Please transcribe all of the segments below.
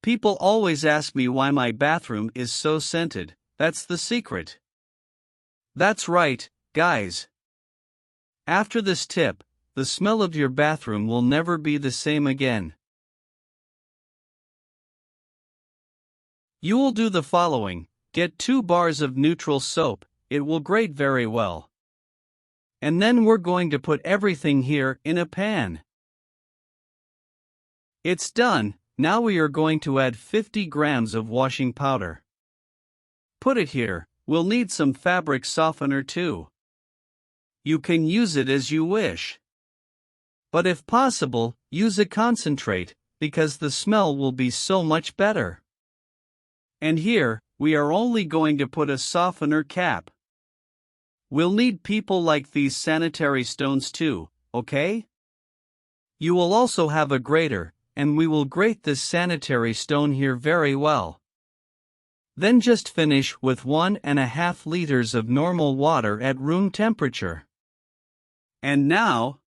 People always ask me why my bathroom is so scented. That's the secret. That's right, guys. After this tip, the smell of your bathroom will never be the same again. You will do the following: get 2 bars of neutral soap, it will grate very well. And then we're going to put everything here in a pan. It's done. Now we are going to add 50 grams of washing powder. Put it here. We'll need some fabric softener too. You can use it as you wish. But if possible, use a concentrate, because the smell will be so much better. And here, we are only going to put a softener cap. We'll need people like these sanitary stones too, okay? You will also have a grater, and we will grate this sanitary stone here very well. Then just finish with 1.5 liters of normal water at room temperature. And now,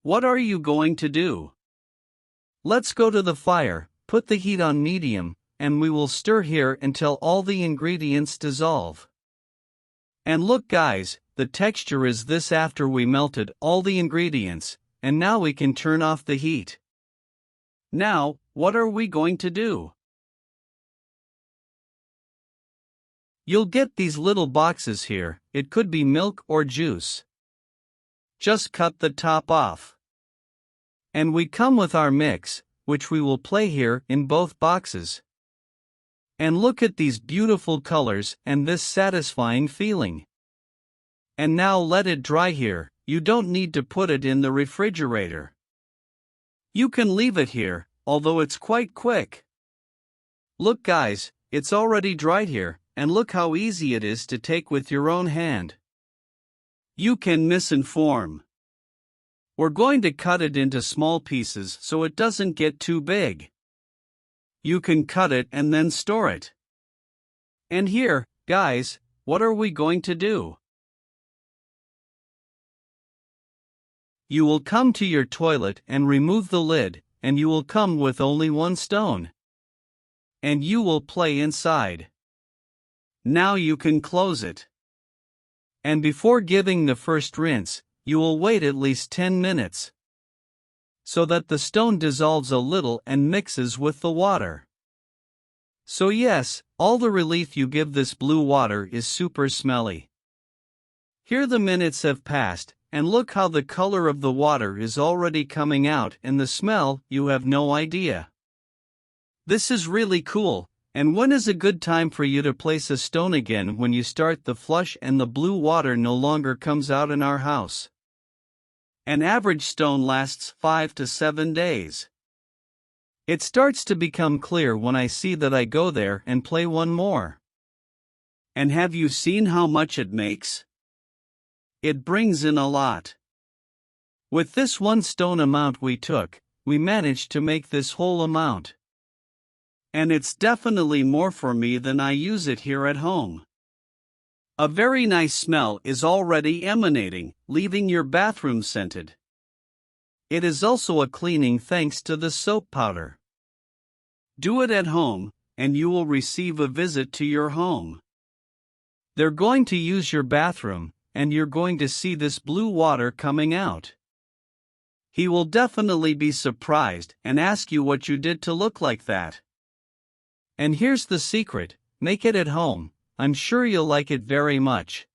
what are you going to do? Let's go to the fire, put the heat on medium, and we will stir here until all the ingredients dissolve. And look guys, the texture is this after we melted all the ingredients, and now we can turn off the heat. Now, what are we going to do? You'll get these little boxes here, it could be milk or juice. Just cut the top off. And we come with our mix, which we will play here in both boxes. And look at these beautiful colors and this satisfying feeling. And now let it dry here, you don't need to put it in the refrigerator. You can leave it here, although it's quite quick. Look guys, it's already dried here, and look how easy it is to take with your own hand. You can misinform. We're going to cut it into small pieces so it doesn't get too big. You can cut it and then store it. And here, guys, what are we going to do? You will come to your toilet and remove the lid, and you will come with only 1 stone. And you will play inside. Now you can close it. And before giving the first rinse, you will wait at least 10 minutes. So that the stone dissolves a little and mixes with the water. So yes, all the relief you give this blue water is super smelly. Here the minutes have passed, and look how the color of the water is already coming out, and the smell, you have no idea. This is really cool. And when is a good time for you to place a stone again? When you start the flush and the blue water no longer comes out in our house. An average stone lasts 5 to 7 days. It starts to become clear when I see that I go there and play one more. And have you seen how much it makes? It brings in a lot. With this 1 stone amount we took, we managed to make this whole amount. And it's definitely more for me than I use it here at home. A very nice smell is already emanating, leaving your bathroom scented. It is also a cleaning thanks to the soap powder. Do it at home, and you will receive a visit to your home. They're going to use your bathroom, and you're going to see this blue water coming out. He will definitely be surprised and ask you what you did to look like that. And here's the secret, make it at home, I'm sure you'll like it very much.